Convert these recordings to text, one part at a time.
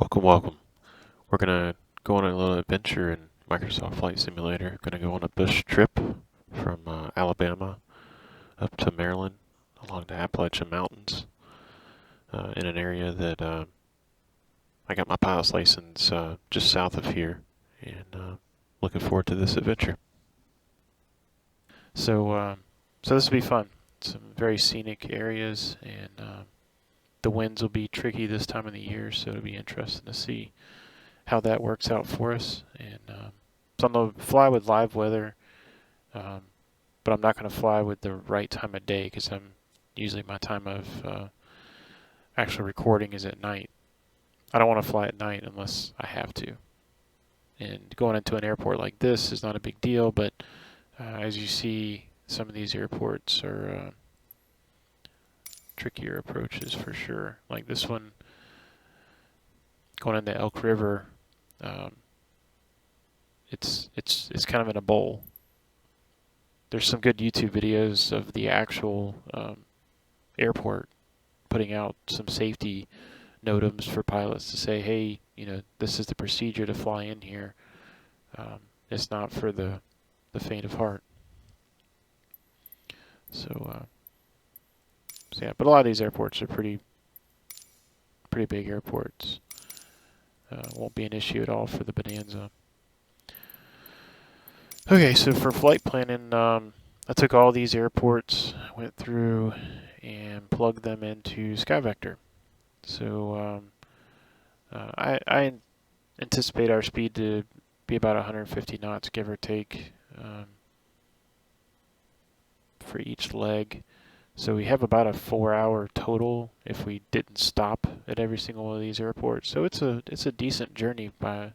Welcome, welcome. We're gonna go on a little adventure in Microsoft Flight Simulator. Gonna go on a bush trip from Alabama up to Maryland along the Appalachian Mountains in an area that I got my pilot's license just south of here, and looking forward to this adventure. So this will be fun. Some very scenic areas, and the winds will be tricky this time of the year, so it'll be interesting to see how that works out for us. And so I'm going to fly with live weather, but I'm not going to fly with the right time of day because I'm usually my time of actual recording is at night. I don't want to fly at night unless I have to. And going into an airport like this is not a big deal, but as you see, some of these airports are trickier approaches for sure. Like this one, going into Elk River, it's kind of in a bowl. There's some good YouTube videos of the actual airport putting out some safety notams for pilots to say, hey, you know, this is the procedure to fly in here. It's not for the faint of heart. So yeah, but a lot of these airports are pretty big airports. Won't be an issue at all for the Bonanza. Okay, so for flight planning, I took all these airports, went through and plugged them into SkyVector. So I anticipate our speed to be about 150 knots, give or take, for each leg. So we have about a 4-hour total if we didn't stop at every single one of these airports. So it's a decent journey by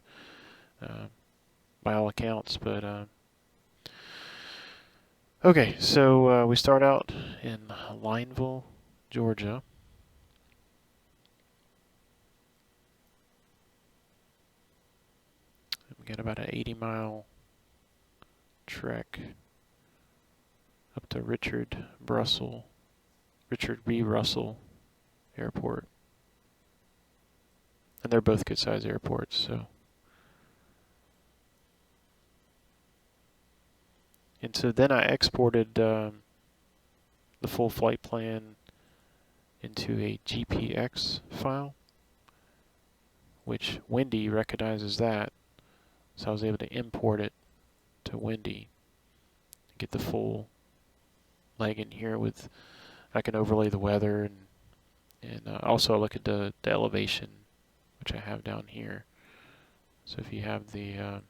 all accounts. But okay, so we start out in Lineville, Georgia. We get about an 80-mile trek up to Richard B. Russell Airport. And they're both good sized airports, so. And so then I exported the full flight plan into a GPX file, which Windy recognizes that. So I was able to import it to Windy and get the full leg in here with, I can overlay the weather and also look at the elevation, which I have down here. So if you have the,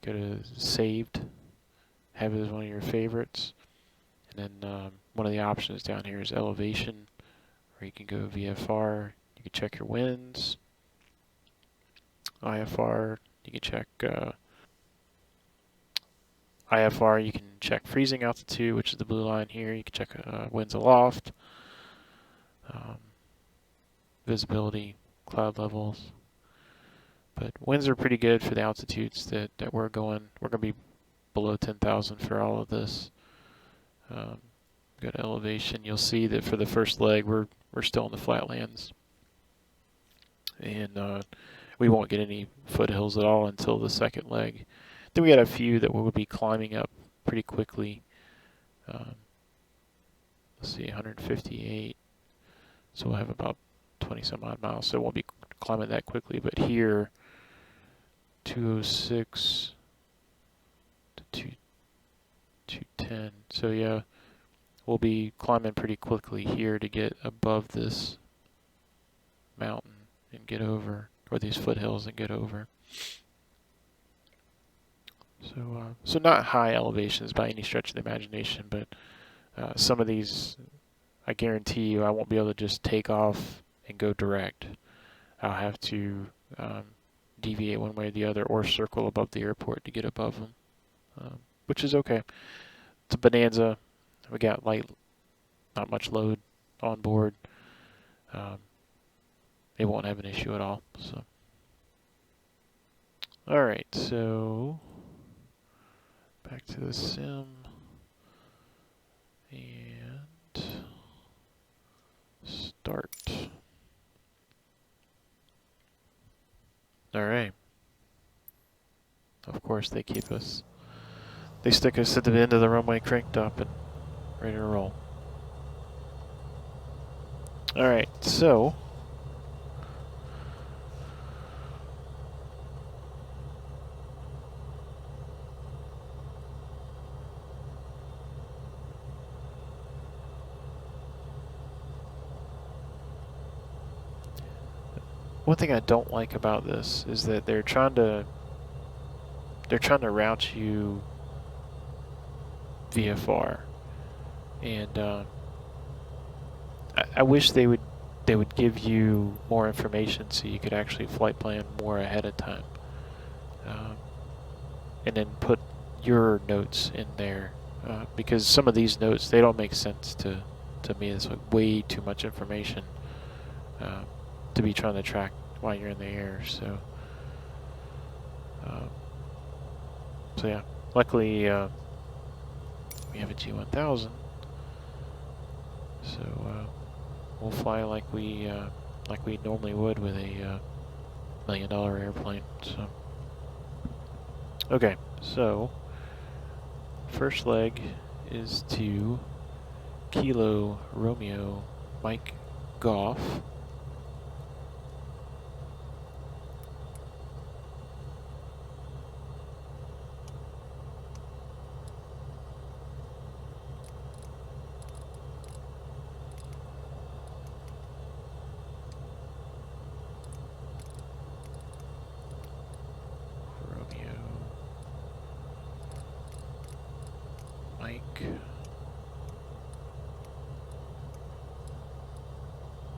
go to saved, have it as one of your favorites, and then one of the options down here is elevation, or you can go VFR, you can check your winds, IFR, you can check IFR, you can check freezing altitude, which is the blue line here. You can check winds aloft, visibility, cloud levels. But winds are pretty good for the altitudes that we're going. We're going to be below 10,000 for all of this. Go to elevation. You'll see that for the first leg, we're still in the flatlands, and we won't get any foothills at all until the second leg. Then we got a few that we'll be climbing up pretty quickly. Let's see, 158. So we'll have about 20 some odd miles. So it won't be climbing that quickly. But here, 206 to 210. So yeah, we'll be climbing pretty quickly here to get above this mountain and get over, or these foothills and get over. So not high elevations by any stretch of the imagination, but some of these, I guarantee you, I won't be able to just take off and go direct. I'll have to deviate one way or the other, or circle above the airport to get above them, which is okay. It's a Bonanza. We got not much load on board. It won't have an issue at all. So, all right, so back to the sim and start. Alright. Of course they keep us. They stick us at the end of the runway cranked up and ready to roll. Alright, so one thing I don't like about this is that they're trying to route you VFR, and I wish they would give you more information so you could actually flight plan more ahead of time, and then put your notes in there, because some of these notes, they don't make sense to me. It's like way too much information to be trying to track while you're in the air. So so yeah, luckily we have a G1000, so we'll fly like we normally would with a $1 million airplane. So okay, so first leg is to Kilo Romeo Mike Golf.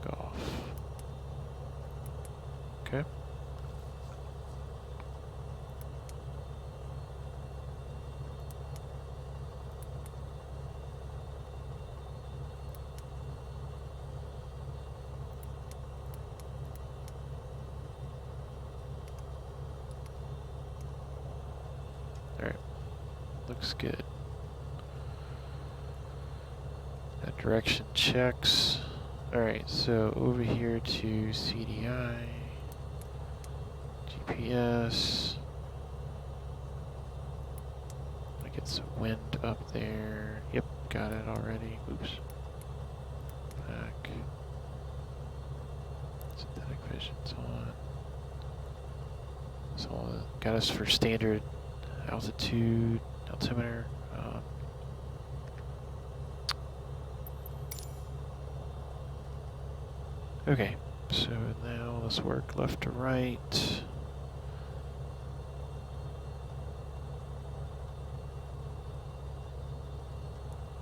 Golf. Okay. All right. Looks good. That direction checks. Alright, so over here to CDI, GPS. I get some wind up there. Yep, got it already. Oops. Back. Synthetic vision's on. So got us for standard altitude, altimeter. Okay, so now let's work left to right.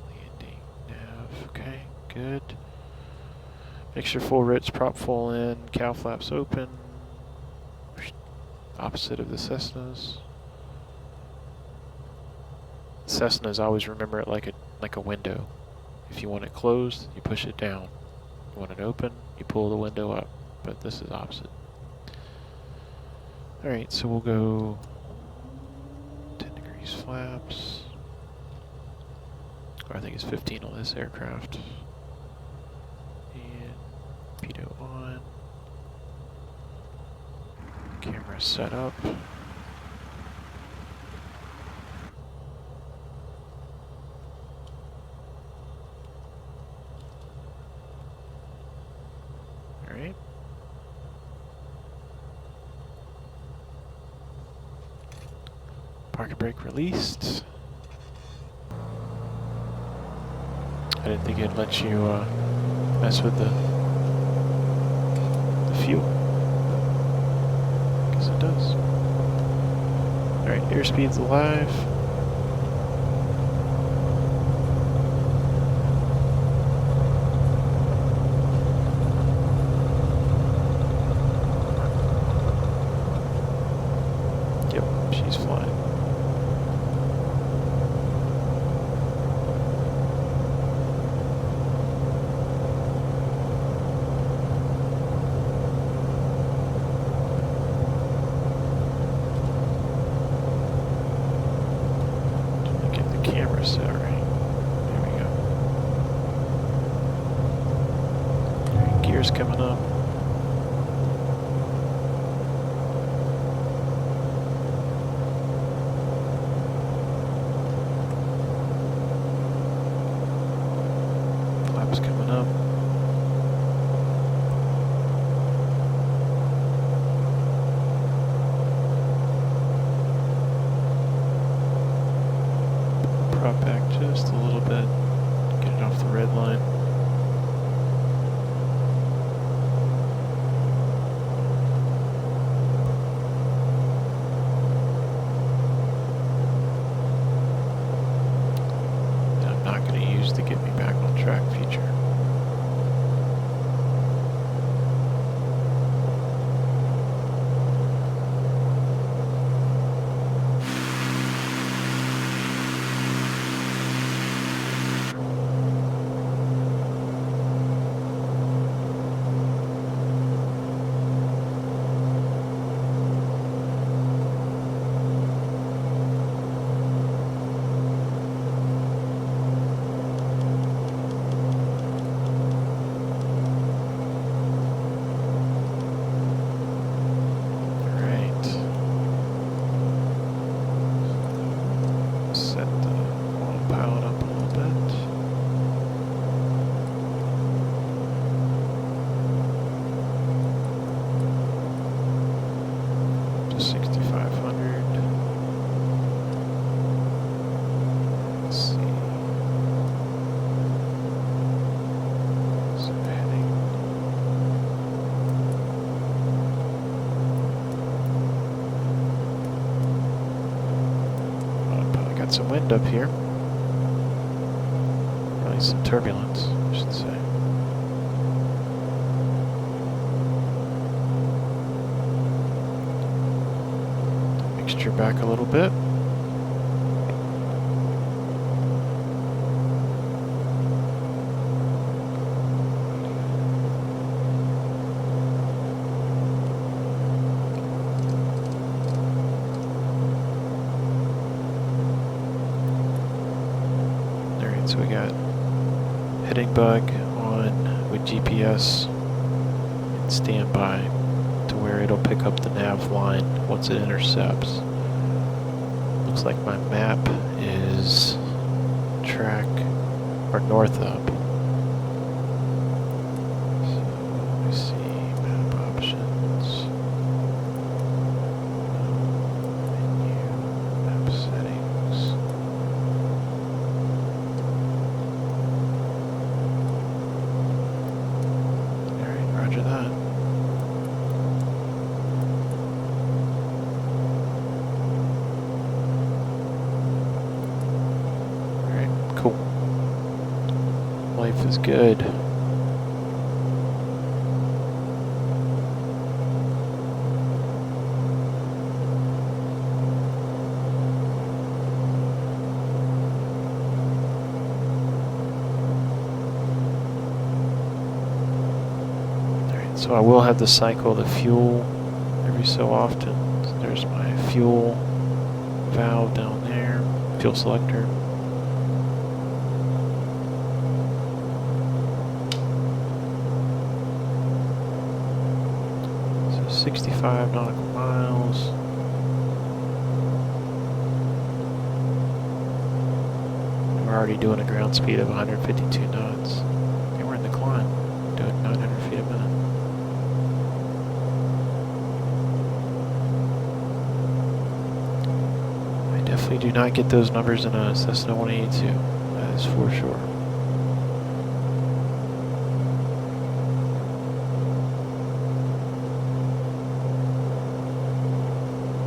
Landing nav, okay, good. Make sure full Ritz, prop full in, cow flaps open. Opposite of the Cessnas. Cessnas, always remember it like a window. If you want it closed, you push it down. You want it open, you pull the window up, but this is opposite. Alright, so we'll go 10 degrees flaps. Or I think it's 15 on this aircraft. And pitot on. Camera set up. Alright. Parking brake released. I didn't think it'd let you mess with the fuel. Guess it does. Alright, airspeed's alive. Coming up. just a little bit. Get it off the red line. I'm not going to use the get me back on track feature. Some wind up here. Probably some turbulence, I should say. Mixture back a little bit. So we got heading bug on with GPS and standby to where it'll pick up the nav line once it intercepts. Looks like my map is track or north up. So let me see map options. Menu, map settings. Roger that. Alright, cool. Life is good. So I will have to cycle the fuel every so often. So there's my fuel valve down there, fuel selector. So 65 nautical miles. We're already doing a ground speed of 152 knots. And we're in the climb, doing 900 feet a minute. Definitely do not get those numbers in a Cessna 182, that is for sure.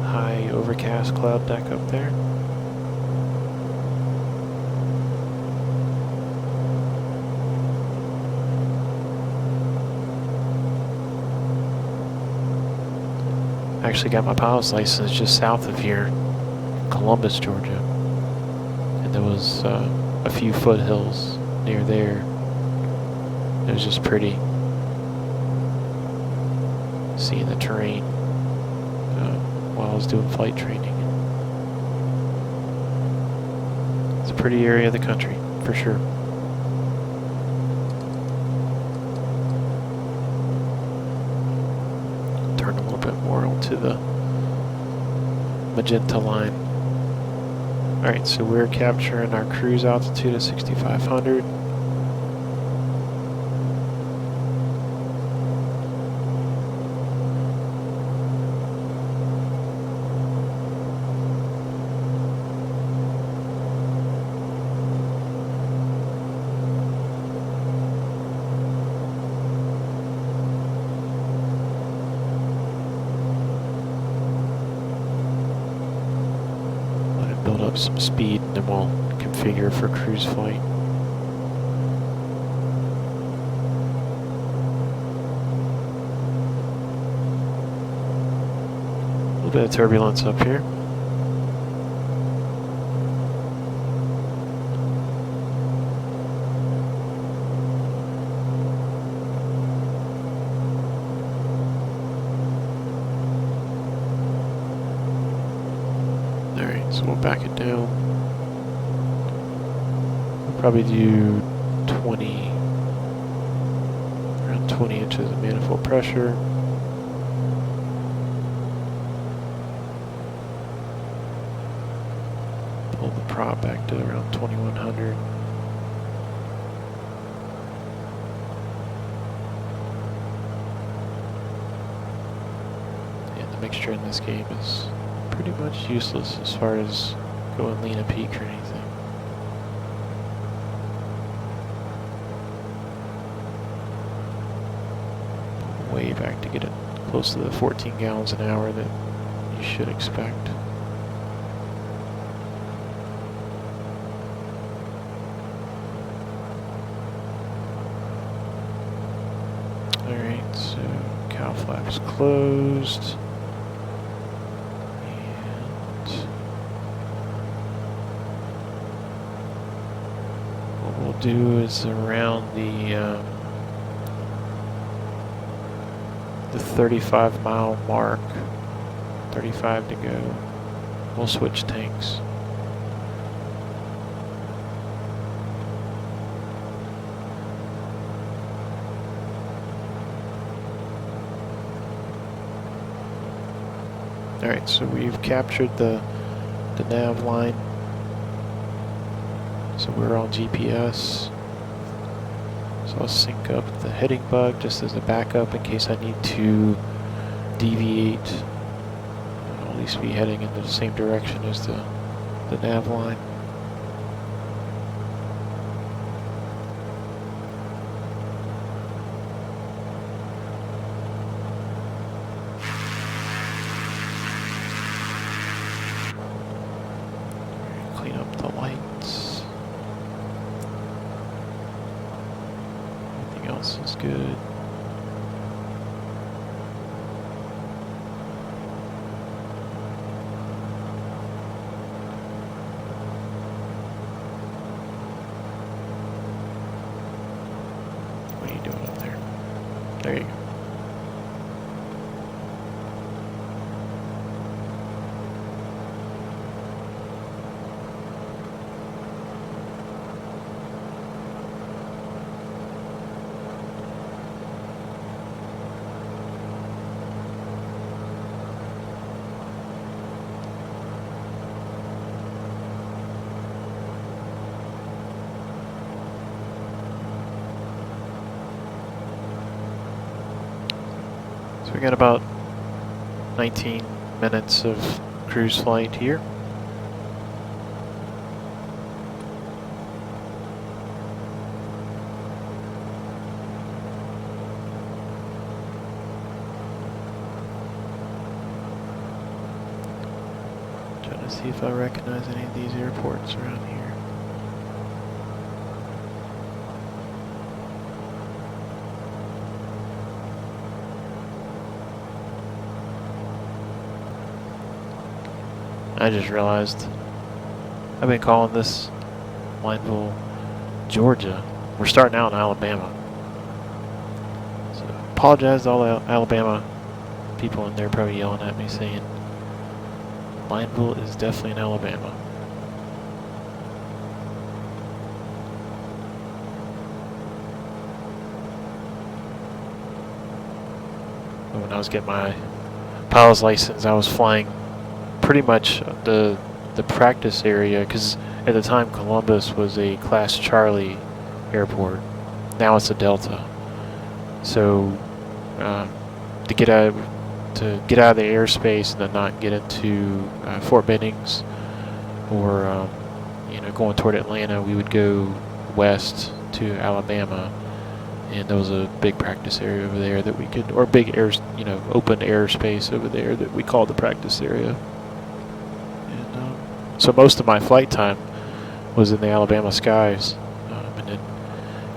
High overcast cloud deck up there. I actually got my pilot's license just south of here. Columbus, Georgia, and there was a few foothills near there. It was just pretty seeing the terrain while I was doing flight training. It's a pretty area of the country, for sure. Turn a little bit more onto the magenta line. Alright, so we're capturing our cruise altitude at 6,500. up some speed, and then we'll configure for cruise flight. A little bit of turbulence up here. So we'll back it down. We'll probably do around 20 inches of manifold pressure. Pull the prop back to around 2100. And the mixture in this game is pretty much useless as far as going lean a peak or anything. Way back to get it close to the 14 gallons an hour that you should expect. Alright, so cow flaps closed. Do is around the 35 mile mark, 35 to go. We'll switch tanks. Alright, so we've captured the nav line. So we're on GPS. So I'll sync up the heading bug just as a backup in case I need to deviate. I'll at least be heading in the same direction as the nav line. Clean up the lights. Else is good. What are you doing up there? There you go. So we got about 19 minutes of cruise flight here. Trying to see if I recognize any of these airports around here. I just realized I've been calling this Lineville, Georgia. We're starting out in Alabama. So apologize to all the Alabama people in there probably yelling at me saying Lineville is definitely in Alabama. But when I was getting my pilot's license, I was flying pretty much the practice area, because at the time Columbus was a Class Charlie airport. Now it's a Delta. So to get out of the airspace and then not get into Fort Bennings or going toward Atlanta, we would go west to Alabama, and there was a big practice area over there that we could, or big open airspace over there that we called the practice area. So most of my flight time was in the Alabama skies, and then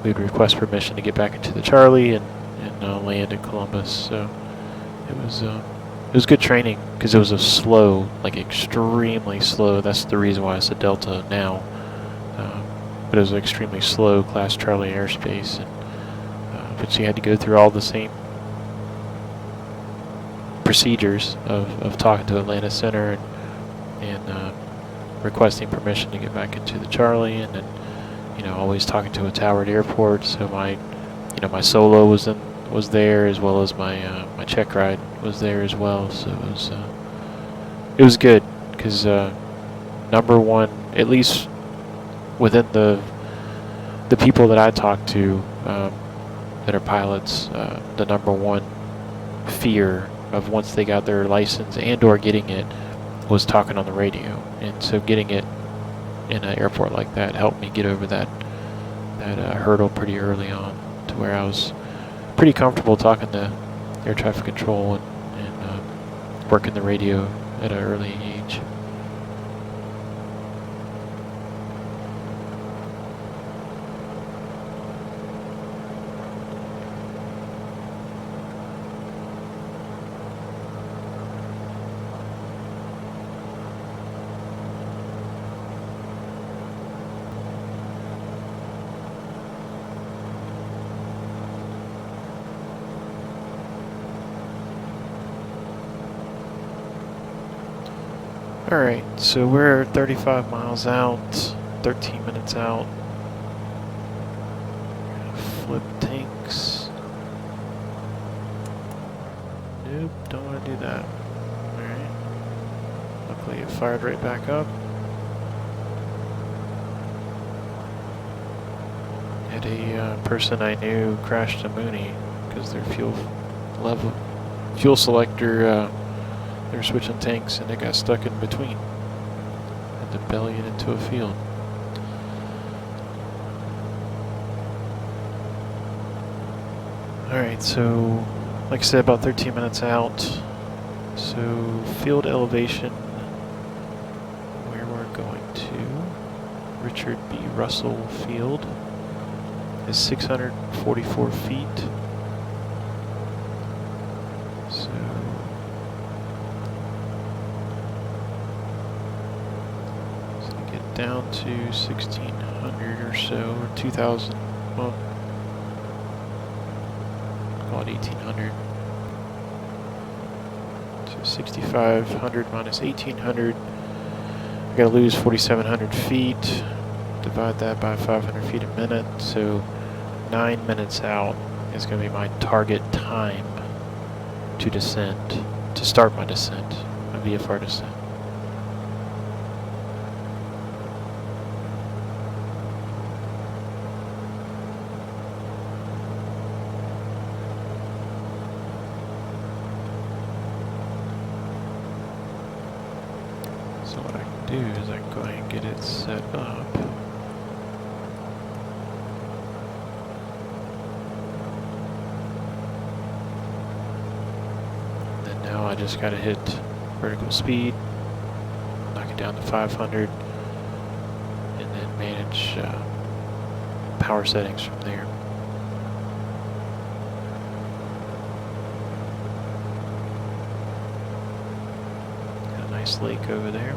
we'd request permission to get back into the Charlie and land in Columbus. So it was good training because it was a slow, like extremely slow. That's the reason why it's a Delta now. But it was extremely slow class Charlie airspace, and but you had to go through all the same procedures of talking to Atlanta Center and requesting permission to get back into the Charlie, and then always talking to a towered airport. So my solo was there, as well as my check ride was there as well. So it was good because number one, at least within the people that I talked to that are pilots, the number one fear of once they got their license and or getting it was talking on the radio. And so getting it in an airport like that helped me get over that hurdle pretty early on, to where I was pretty comfortable talking to air traffic control and working the radio at an early age. Alright, so we're 35 miles out, 13 minutes out. Flip tanks. Nope, don't want to do that. Alright. Luckily it fired right back up. Had a person I knew crashed a Mooney because their fuel selector, they were switching tanks and it got stuck in between. Had to belly it into a field. Alright, so like I said, about 13 minutes out. So field elevation, where we're going to, Richard B. Russell Field, is 644 feet. So down to 1600 or so, or 2000, well, call it 1800. So 6500 minus 1800, I gotta lose 4700 feet, divide that by 500 feet a minute, so 9 minutes out is gonna be my target time to descend, to start my descent, my VFR descent. So what I can do is I can go ahead and get it set up. And then now I just gotta hit vertical speed, knock it down to 500, and then manage power settings from there. Nice lake over there.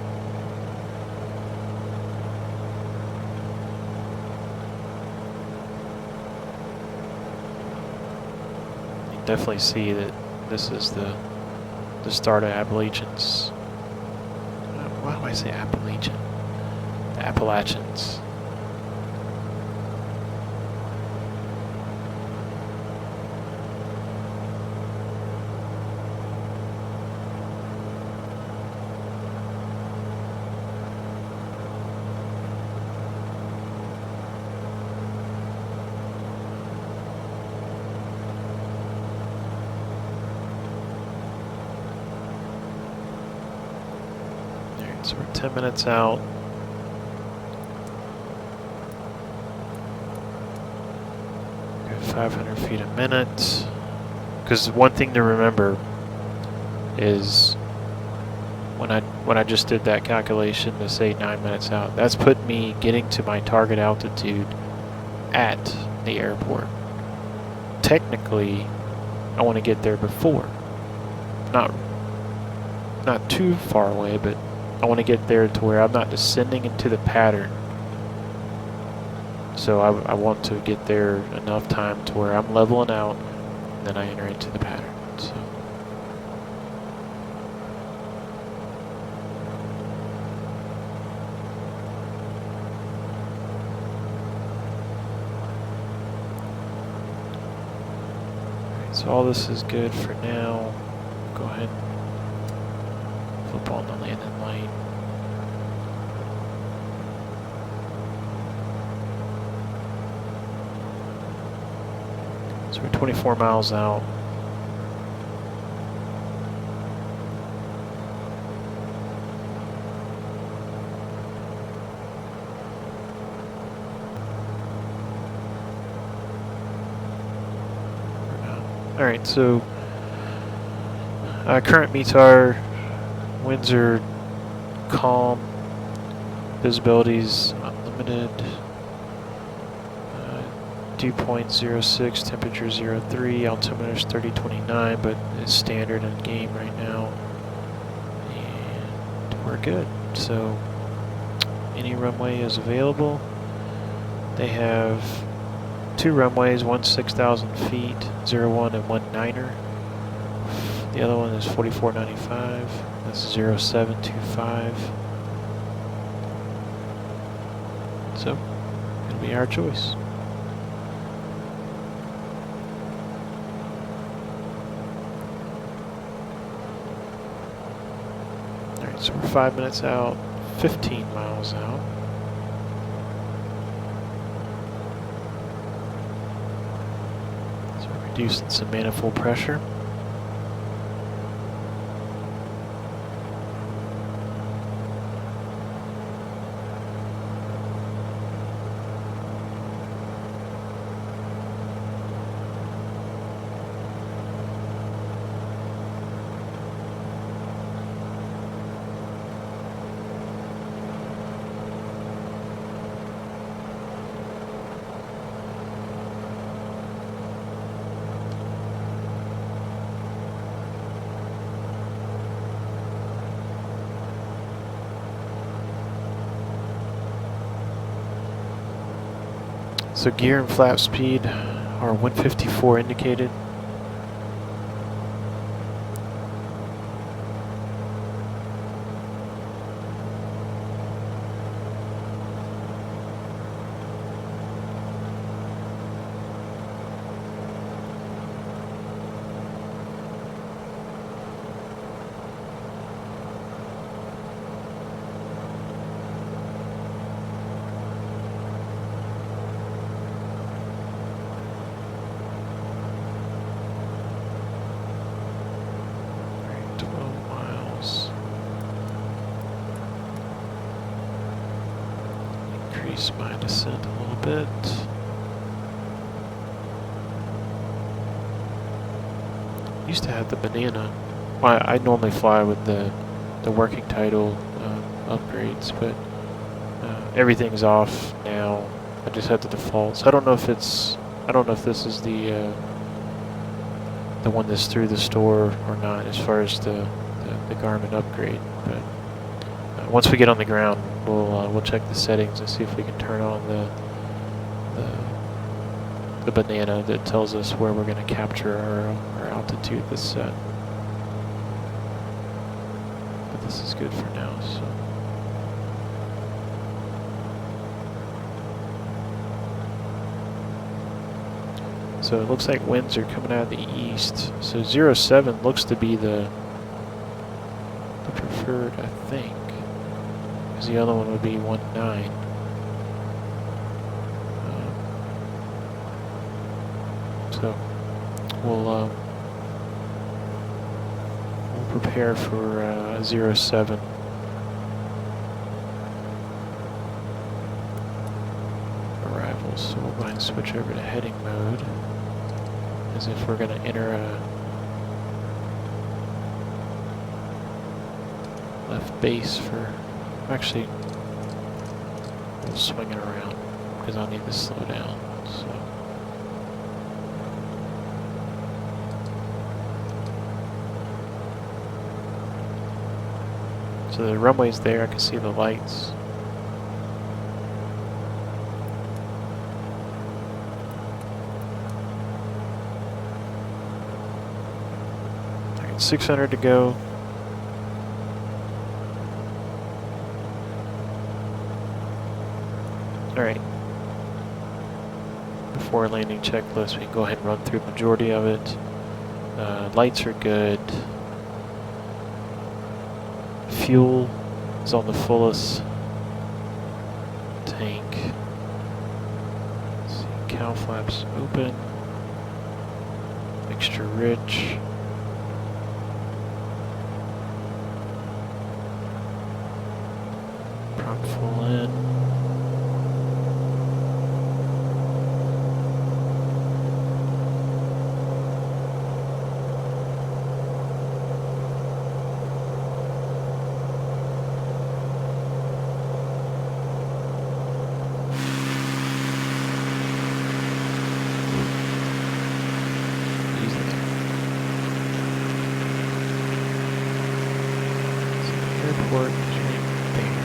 You can definitely see that this is the start of Appalachians. Why do I say Appalachian? The Appalachians. So we're 10 minutes out. Go 500 feet a minute. Because one thing to remember is when I just did that calculation to say 9 minutes out, that's put me getting to my target altitude at the airport. Technically, I want to get there before. Not too far away, but I want to get there to where I'm not descending into the pattern. So I want to get there enough time to where I'm leveling out, and then I enter into the pattern. So. So all this is good for now. Go ahead and flip on the landing light. So we're 24 miles out. Alright, so current METAR winds are calm, visibility's unlimited, dew point 06, temperature 03, altimeter's 3029, but it's standard in game right now, and we're good. So any runway is available. They have 2 runways, one 6,000 feet, 01 and 19er. The other one is 4495. That's 0725. So it'll be our choice. Alright, so we're 5 minutes out, 15 miles out. Reducing some manifold pressure. So gear and flap speed are 154 indicated. Increase my descent a little bit. Used to have the banana. Well, I normally fly with the working title upgrades, but everything's off now. I just have the default. So I don't know if this is the one that's through the store or not, as far as the Garmin upgrade. But once we get on the ground, we'll check the settings and see if we can turn on the banana that tells us where we're going to capture our altitude that's set. But this is good for now. So it looks like winds are coming out of the east. So 07 looks to be the preferred, I think. Because the other one would be 19. So we'll prepare for 07. Arrivals. So we'll go ahead and switch over to heading mode, as if we're going to enter left base for, actually, we'll swing it around because I'll need to slow down. So the runway's there, I can see the lights. I got 600 to go. Alright. Before landing checklist, we can go ahead and run through the majority of it. Lights are good. Fuel is on the fullest tank. Let's see, cow flaps open. Mixture rich. Prop full in. Airport is right there.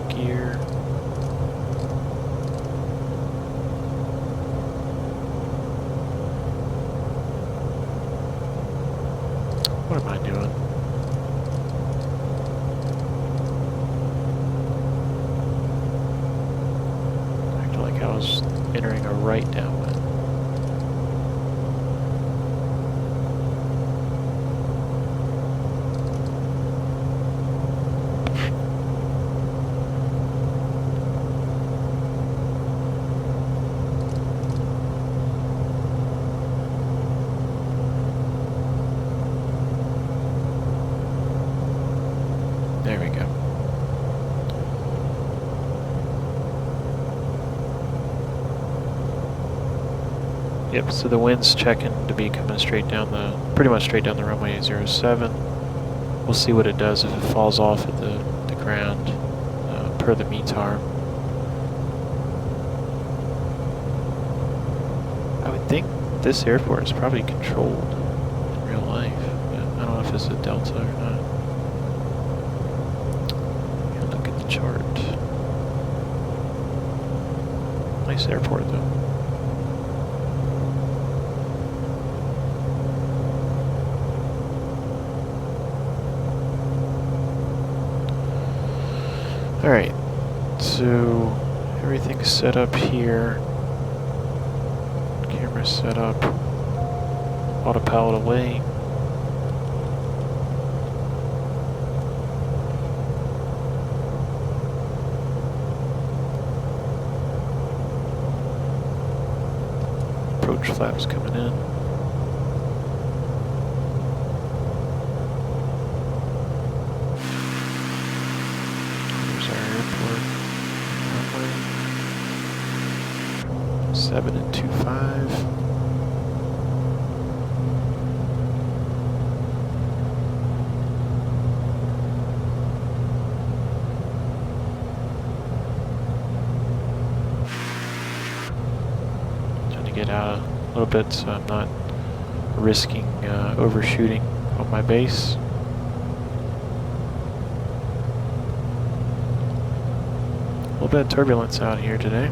Gear. What am I doing? Acted like I was entering a right downwind. There we go. Yep, so the wind's checking to be coming straight down pretty much straight down the runway 07. We'll see what it does if it falls off at the ground per the METAR. I would think this airport is probably controlled in real life, but I don't know if it's a Delta or not. Look at the chart. Nice airport though. Alright, so everything's set up here. Camera set up. Autopilot away. Approach flaps coming in. There's our airport. Runway 7 and 25. Get out a little bit so I'm not risking overshooting on my base. A little bit of turbulence out here today.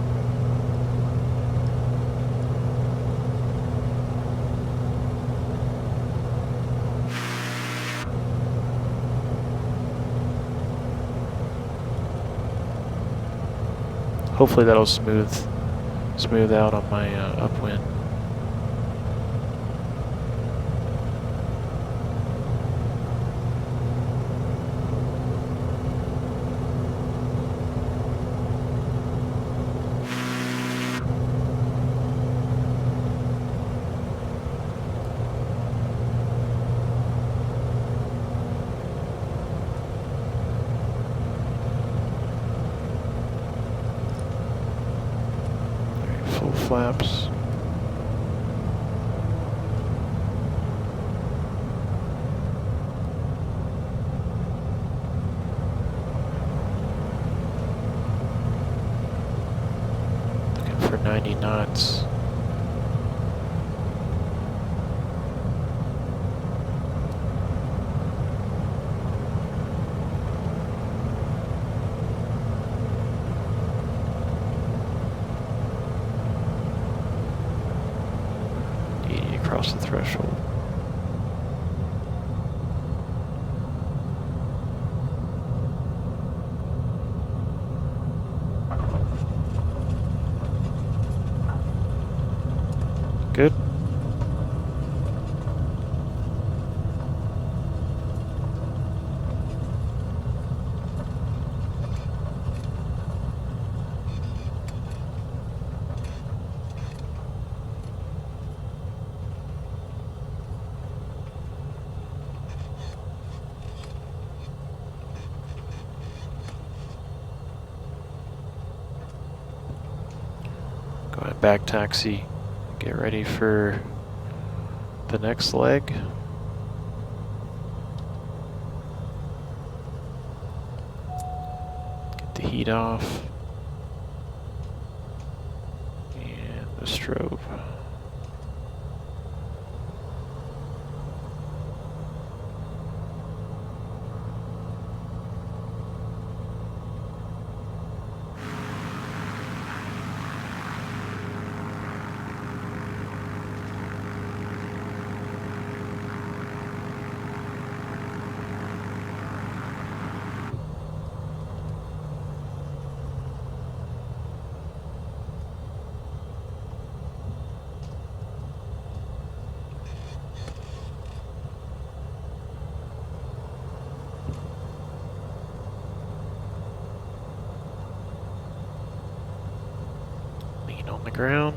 Hopefully that'll smooth out on my upwind. full flaps. Looking for 90 knots. Across the threshold. Good. Going back taxi. Get ready for the next leg. Get the heat off. And the strobe. On the ground.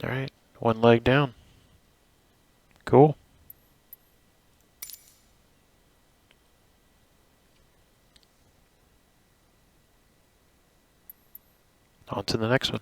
All right, one leg down. Cool. On to the next one.